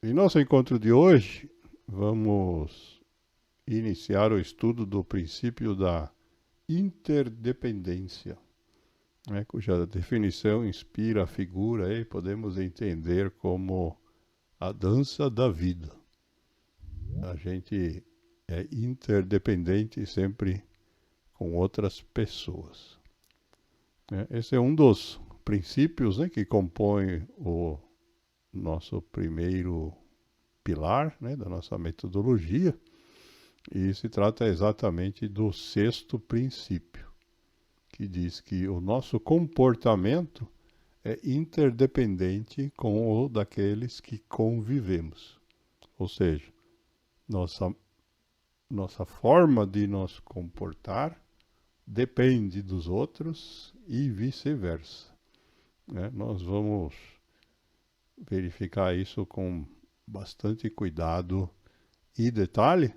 Em nosso encontro de hoje, vamos iniciar o estudo do princípio da interdependência, né, cuja definição inspira a figura e podemos entender como a dança da vida. A gente é interdependente sempre com outras pessoas, né? Esse é um dos princípios, né, que compõe o nosso primeiro pilar, né, da nossa metodologia, e se trata exatamente do sexto princípio, que diz que o nosso comportamento é interdependente com o daqueles que convivemos. Ou seja, nossa forma de nos comportar depende dos outros e vice-versa, né? Nós vamos verificar isso com bastante cuidado e detalhe,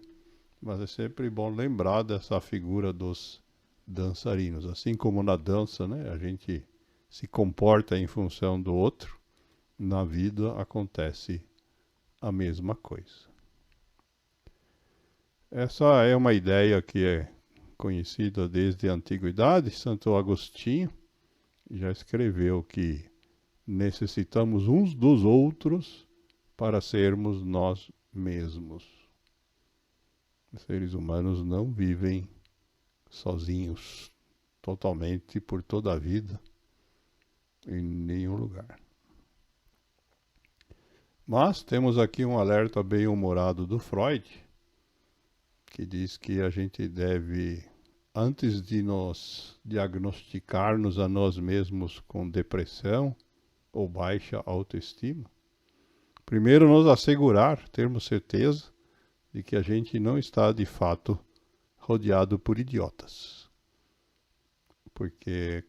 mas é sempre bom lembrar dessa figura dos dançarinos. Assim como na dança, né, a gente se comporta em função do outro, na vida acontece a mesma coisa. Essa é uma ideia que é conhecida desde a antiguidade. Santo Agostinho já escreveu que necessitamos uns dos outros para sermos nós mesmos. Os seres humanos não vivem sozinhos, totalmente, por toda a vida, em nenhum lugar. Mas temos aqui um alerta bem-humorado do Freud, que diz que a gente deve, antes de nos diagnosticarmos a nós mesmos com depressão ou baixa autoestima, primeiro nos assegurar, termos certeza de que a gente não está de fato rodeado por idiotas. Porque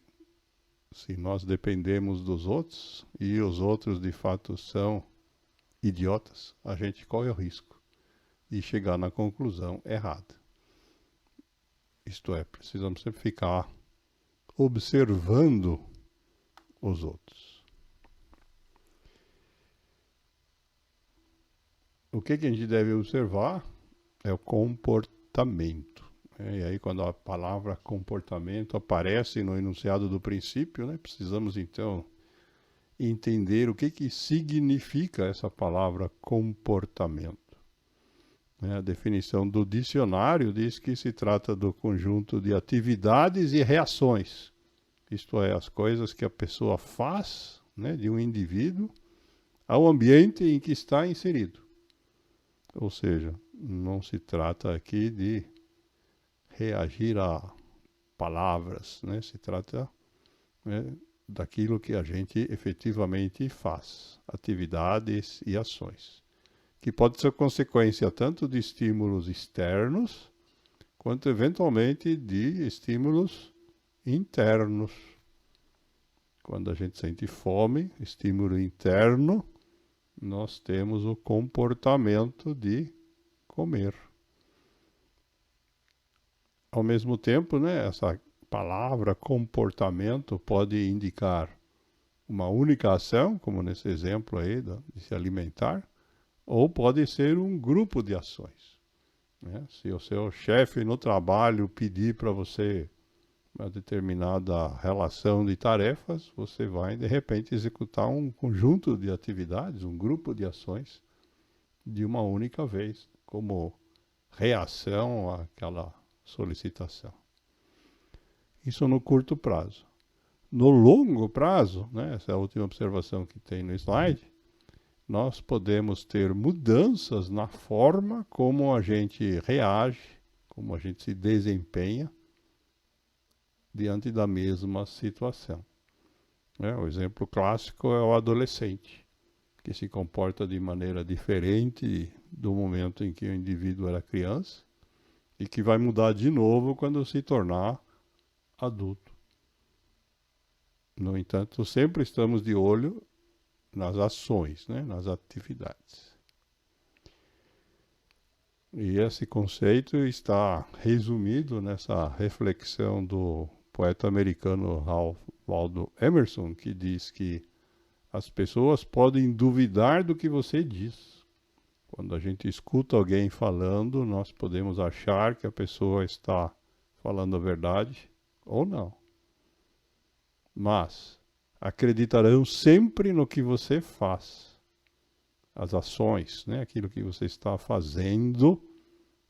se nós dependemos dos outros e os outros de fato são idiotas, a gente corre o risco de chegar na conclusão errada. Isto é, precisamos sempre ficar observando os outros. O que a gente deve observar é o comportamento. E aí, quando a palavra comportamento aparece no enunciado do princípio, né, precisamos então entender o que significa essa palavra comportamento. A definição do dicionário diz que se trata do conjunto de atividades e reações, isto é, as coisas que a pessoa faz, né, de um indivíduo ao ambiente em que está inserido. Ou seja, não se trata aqui de reagir a palavras, né? Se trata, né, daquilo que a gente efetivamente faz, atividades e ações, que pode ser consequência tanto de estímulos externos, quanto eventualmente de estímulos internos. Quando a gente sente fome, estímulo interno, nós temos o comportamento de comer. Ao mesmo tempo, né, essa palavra comportamento pode indicar uma única ação, como nesse exemplo aí de se alimentar, ou pode ser um grupo de ações, né? Se o seu chefe no trabalho pedir para você uma determinada relação de tarefas, você vai, de repente, executar um conjunto de atividades, um grupo de ações, de uma única vez, como reação àquela solicitação. Isso no curto prazo. No longo prazo, né, essa é a última observação que tem no slide, nós podemos ter mudanças na forma como a gente reage, como a gente se desempenha diante da mesma situação. O exemplo clássico é o adolescente, que se comporta de maneira diferente do momento em que o indivíduo era criança e que vai mudar de novo quando se tornar adulto. No entanto, sempre estamos de olho nas ações, né, nas atividades. E esse conceito está resumido nessa reflexão do poeta americano Ralph Waldo Emerson, que diz que as pessoas podem duvidar do que você diz, Quando a gente escuta alguém falando, nós podemos achar que a pessoa está falando a verdade ou não. Mas acreditarão sempre no que você faz. As ações, né? Aquilo que você está fazendo,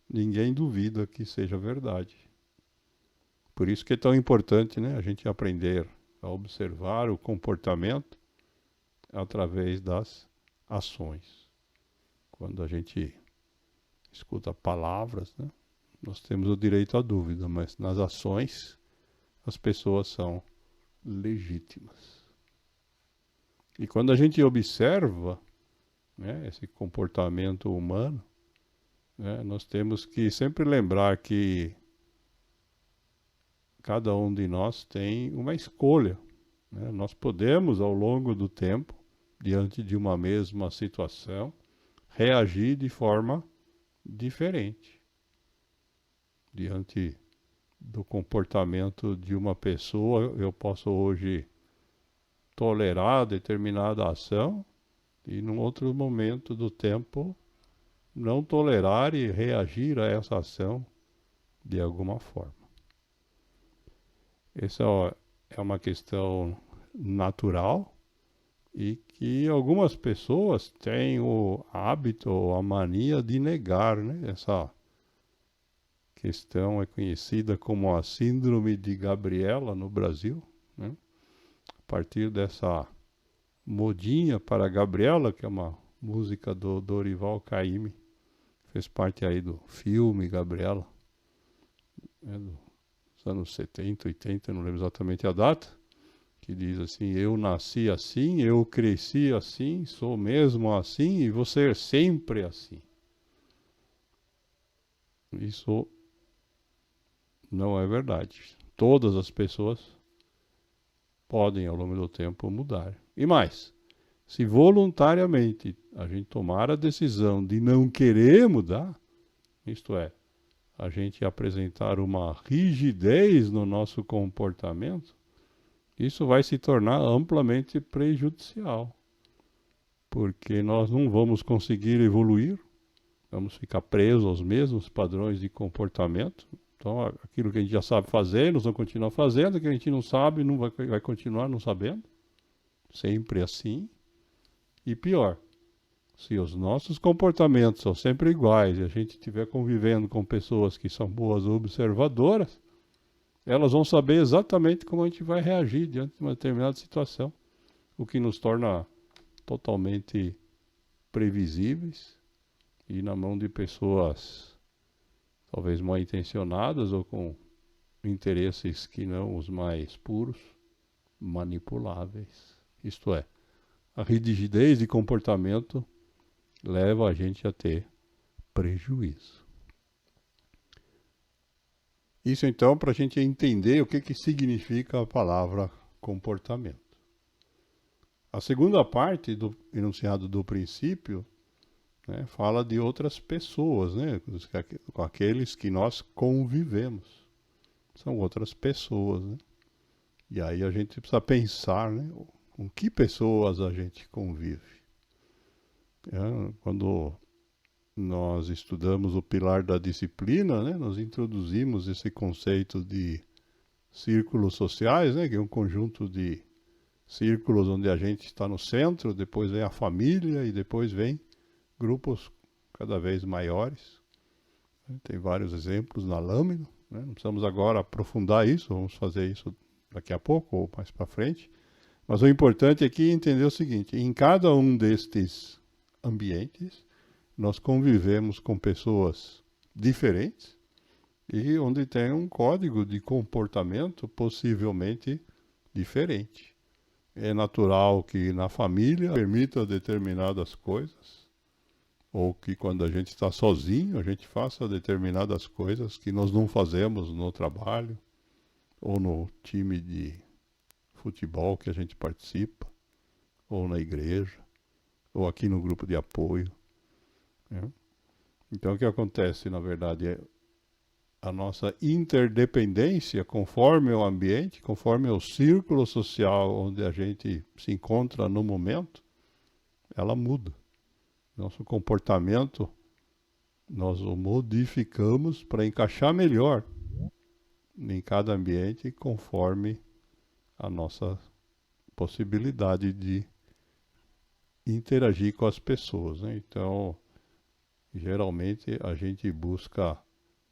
ninguém duvida que seja verdade. Por isso que é tão importante, né, a gente aprender a observar o comportamento através das ações. Quando a gente escuta palavras, né, nós temos o direito à dúvida, mas nas ações as pessoas são legítimas. E quando a gente observa, né, esse comportamento humano, né, nós temos que sempre lembrar que cada um de nós tem uma escolha, né? Nós podemos, ao longo do tempo, diante de uma mesma situação, reagir de forma diferente. Diante do comportamento de uma pessoa, eu posso hoje tolerar determinada ação e, num outro momento do tempo, não tolerar e reagir a essa ação de alguma forma. Essa é uma questão natural e que algumas pessoas têm o hábito ou a mania de negar, né? Essa questão é conhecida como a Síndrome de Gabriela no Brasil, né? A partir dessa modinha para Gabriela, que é uma música do Dorival Caymmi, fez parte aí do filme Gabriela, né? Dos anos 70, 80, não lembro exatamente a data, que diz assim: eu nasci assim, eu cresci assim, sou mesmo assim e vou ser sempre assim. Isso não é verdade. Todas as pessoas podem, ao longo do tempo, mudar. E mais, se voluntariamente a gente tomar a decisão de não querer mudar, isto é, a gente apresentar uma rigidez no nosso comportamento, isso vai se tornar amplamente prejudicial, porque nós não vamos conseguir evoluir, vamos ficar presos aos mesmos padrões de comportamento. Então, aquilo que a gente já sabe fazer, nós vamos continuar fazendo, o que a gente não sabe, não vai continuar não sabendo, sempre assim. E pior, se os nossos comportamentos são sempre iguais e a gente estiver convivendo com pessoas que são boas observadoras, elas vão saber exatamente como a gente vai reagir diante de uma determinada situação, o que nos torna totalmente previsíveis e na mão de pessoas talvez mal intencionadas ou com interesses que não os mais puros, manipuláveis. Isto é, a rigidez de comportamento leva a gente a ter prejuízo. Isso então para a gente entender o que significa a palavra comportamento. A segunda parte do enunciado do princípio, né, fala de outras pessoas, né, com aqueles que nós convivemos. São outras pessoas, né? E aí a gente precisa pensar, né, com que pessoas a gente convive. Quando nós estudamos o pilar da disciplina, né, nós introduzimos esse conceito de círculos sociais, né, que é um conjunto de círculos onde a gente está no centro, depois vem a família e depois vem grupos cada vez maiores. Tem vários exemplos na lâmina, né? Não precisamos agora aprofundar isso, vamos fazer isso daqui a pouco ou mais para frente. Mas o importante aqui é entender o seguinte: em cada um destes ambientes, nós convivemos com pessoas diferentes e onde tem um código de comportamento possivelmente diferente. É natural que na família permita determinadas coisas, ou que quando a gente está sozinho, a gente faça determinadas coisas que nós não fazemos no trabalho, ou no time de futebol que a gente participa, ou na igreja, ou aqui no grupo de apoio. Né? Então o que acontece, na verdade, é a nossa interdependência conforme o ambiente, conforme o círculo social onde a gente se encontra no momento, ela muda. Nosso comportamento, nós o modificamos para encaixar melhor em cada ambiente conforme a nossa possibilidade de interagir com as pessoas, né? Então, geralmente a gente busca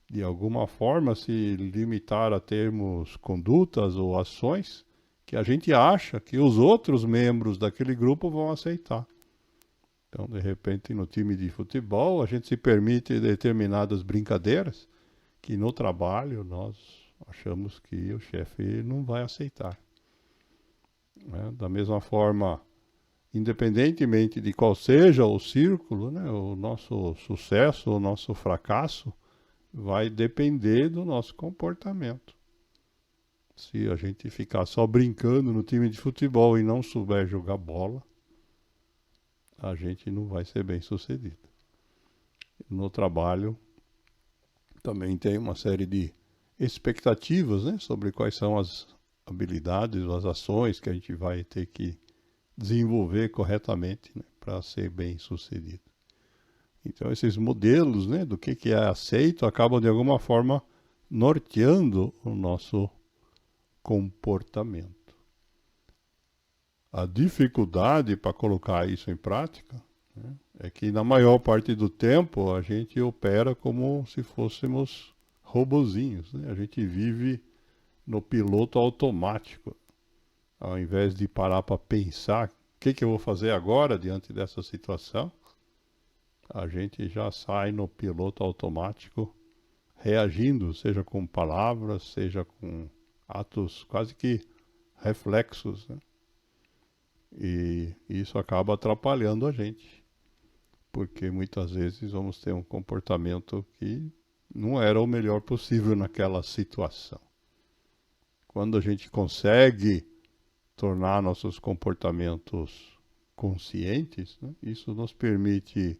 de alguma forma se limitar a termos condutas ou ações que a gente acha que os outros membros daquele grupo vão aceitar. Então, de repente, no time de futebol, a gente se permite determinadas brincadeiras que no trabalho nós achamos que o chefe não vai aceitar, né? Da mesma forma, independentemente de qual seja o círculo, né, o nosso sucesso, o nosso fracasso, vai depender do nosso comportamento. Se a gente ficar só brincando no time de futebol e não souber jogar bola, a gente não vai ser bem sucedido. No trabalho, também tem uma série de expectativas, né, sobre quais são as habilidades, as ações que a gente vai ter que desenvolver corretamente, né, para ser bem sucedido. Então, esses modelos, né, do que é aceito acabam, de alguma forma, norteando o nosso comportamento. A dificuldade para colocar isso em prática, né, é que, na maior parte do tempo, a gente opera como se fôssemos robozinhos, né? A gente vive no piloto automático. Ao invés de parar para pensar o que eu vou fazer agora diante dessa situação, a gente já sai no piloto automático, reagindo, seja com palavras, seja com atos quase que reflexos, né? E isso acaba atrapalhando a gente, porque muitas vezes vamos ter um comportamento que não era o melhor possível naquela situação. Quando a gente consegue tornar nossos comportamentos conscientes, né, isso nos permite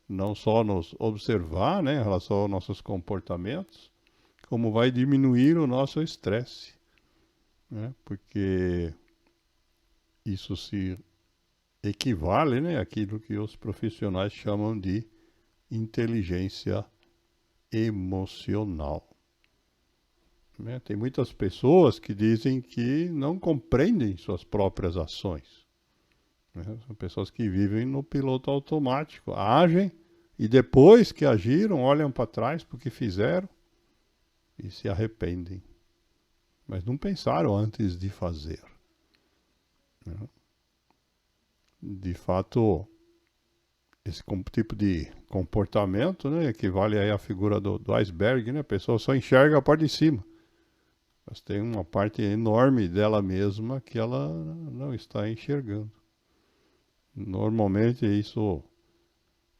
não só nos observar, né, em relação aos nossos comportamentos, como vai diminuir o nosso estresse, né, porque isso se equivale, né, àquilo que os profissionais chamam de inteligência emocional. Né? Tem muitas pessoas que dizem que não compreendem suas próprias ações. Né? São pessoas que vivem no piloto automático, agem e depois que agiram, olham para trás porque fizeram e se arrependem. Mas não pensaram antes de fazer. Né? De fato, esse tipo de comportamento, né, equivale aí à figura do iceberg, né? A pessoa só enxerga a parte de cima. Mas tem uma parte enorme dela mesma que ela não está enxergando. Normalmente isso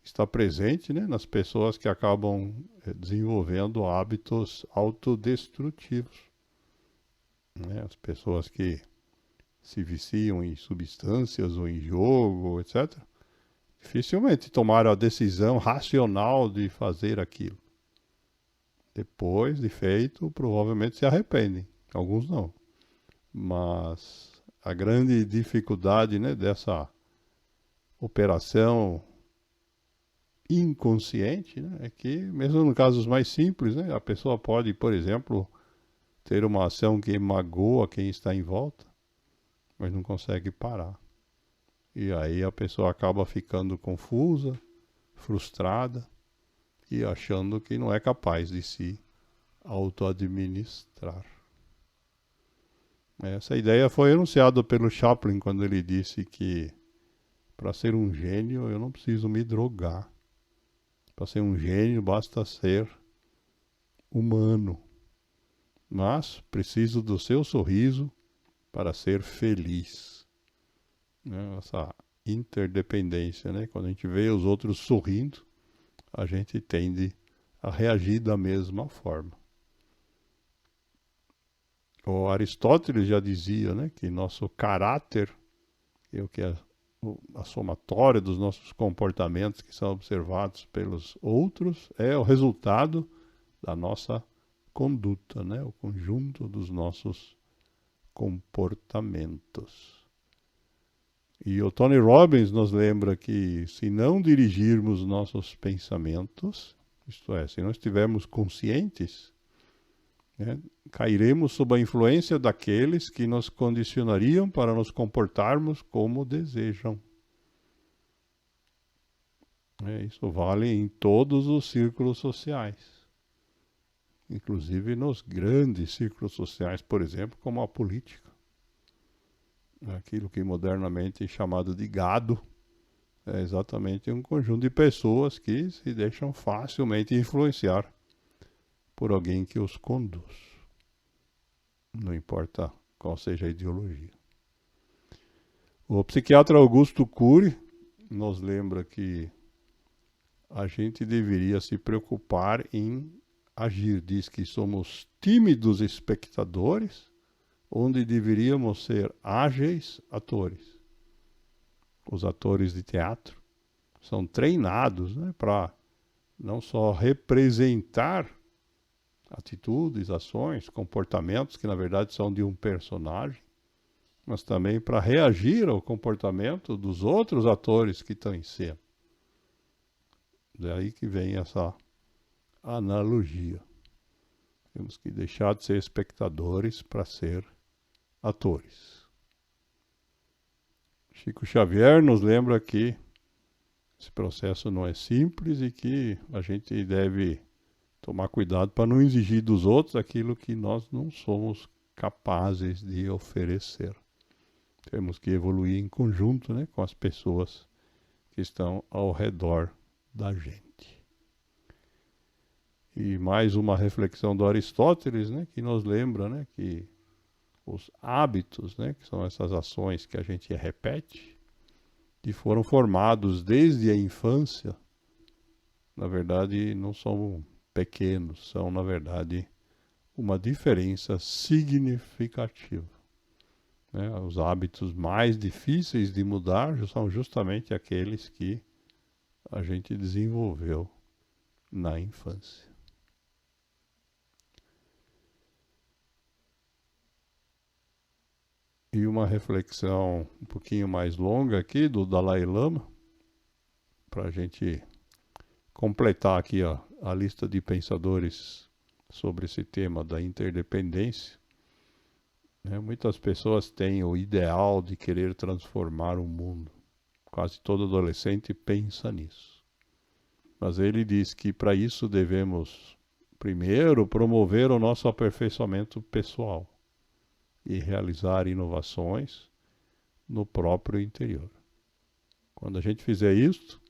está presente, né, nas pessoas que acabam desenvolvendo hábitos autodestrutivos. Né? As pessoas que se viciam em substâncias ou em jogo, etc., dificilmente tomaram a decisão racional de fazer aquilo. Depois de feito, provavelmente se arrependem. Alguns não. Mas a grande dificuldade, né, dessa operação inconsciente, né, é que, mesmo nos casos mais simples, né, a pessoa pode, por exemplo, ter uma ação que magoa quem está em volta, mas não consegue parar. E aí a pessoa acaba ficando confusa, frustrada e achando que não é capaz de se auto-administrar. Essa ideia foi enunciada pelo Chaplin quando ele disse que para ser um gênio eu não preciso me drogar. Para ser um gênio basta ser humano. Mas preciso do seu sorriso para ser feliz. Né? Essa interdependência, né? Quando a gente vê os outros sorrindo, a gente tende a reagir da mesma forma. O Aristóteles já dizia, né, que nosso caráter, o que é a somatória dos nossos comportamentos que são observados pelos outros, é o resultado da nossa conduta, né, o conjunto dos nossos comportamentos. E o Tony Robbins nos lembra que se não dirigirmos nossos pensamentos, isto é, se não estivermos conscientes, né, cairemos sob a influência daqueles que nos condicionariam para nos comportarmos como desejam. Isso vale em todos os círculos sociais, inclusive nos grandes círculos sociais, por exemplo, como a política. Aquilo que modernamente é chamado de gado é exatamente um conjunto de pessoas que se deixam facilmente influenciar por alguém que os conduz. Não importa qual seja a ideologia. O psiquiatra Augusto Cury nos lembra que a gente deveria se preocupar em agir. Diz que somos tímidos espectadores, onde deveríamos ser ágeis atores. Os atores de teatro são treinados, né, para não só representar atitudes, ações, comportamentos que na verdade são de um personagem, mas também para reagir ao comportamento dos outros atores que estão em cena. Daí que vem essa analogia. Temos que deixar de ser espectadores para ser atores. Chico Xavier nos lembra que esse processo não é simples e que a gente deve tomar cuidado para não exigir dos outros aquilo que nós não somos capazes de oferecer. Temos que evoluir em conjunto, né, com as pessoas que estão ao redor da gente. E mais uma reflexão do Aristóteles, né, que nos lembra, né, que os hábitos, né, que são essas ações que a gente repete, que foram formados desde a infância, na verdade não são pequenos, são na verdade uma diferença significativa. Né? Os hábitos mais difíceis de mudar são justamente aqueles que a gente desenvolveu na infância. E uma reflexão um pouquinho mais longa aqui do Dalai Lama, para a gente completar aqui a lista de pensadores sobre esse tema da interdependência. Muitas pessoas têm o ideal de querer transformar o mundo. Quase todo adolescente pensa nisso. Mas ele diz que para isso devemos, primeiro, promover o nosso aperfeiçoamento pessoal e realizar inovações no próprio interior. Quando a gente fizer isso,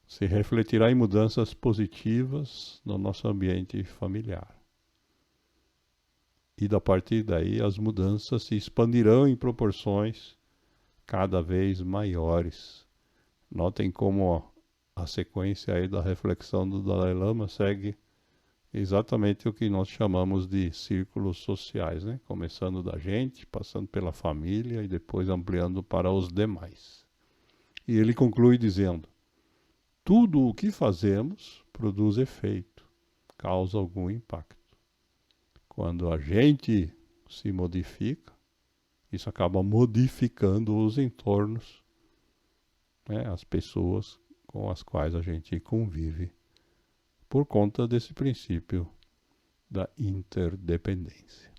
se refletirá em mudanças positivas no nosso ambiente familiar. E, a partir daí, as mudanças se expandirão em proporções cada vez maiores. Notem como a sequência aí da reflexão do Dalai Lama segue exatamente o que nós chamamos de círculos sociais, né? Começando da gente, passando pela família e depois ampliando para os demais. E ele conclui dizendo: tudo o que fazemos produz efeito, causa algum impacto. Quando a gente se modifica, isso acaba modificando os entornos, né, as pessoas com as quais a gente convive, por conta desse princípio da interdependência.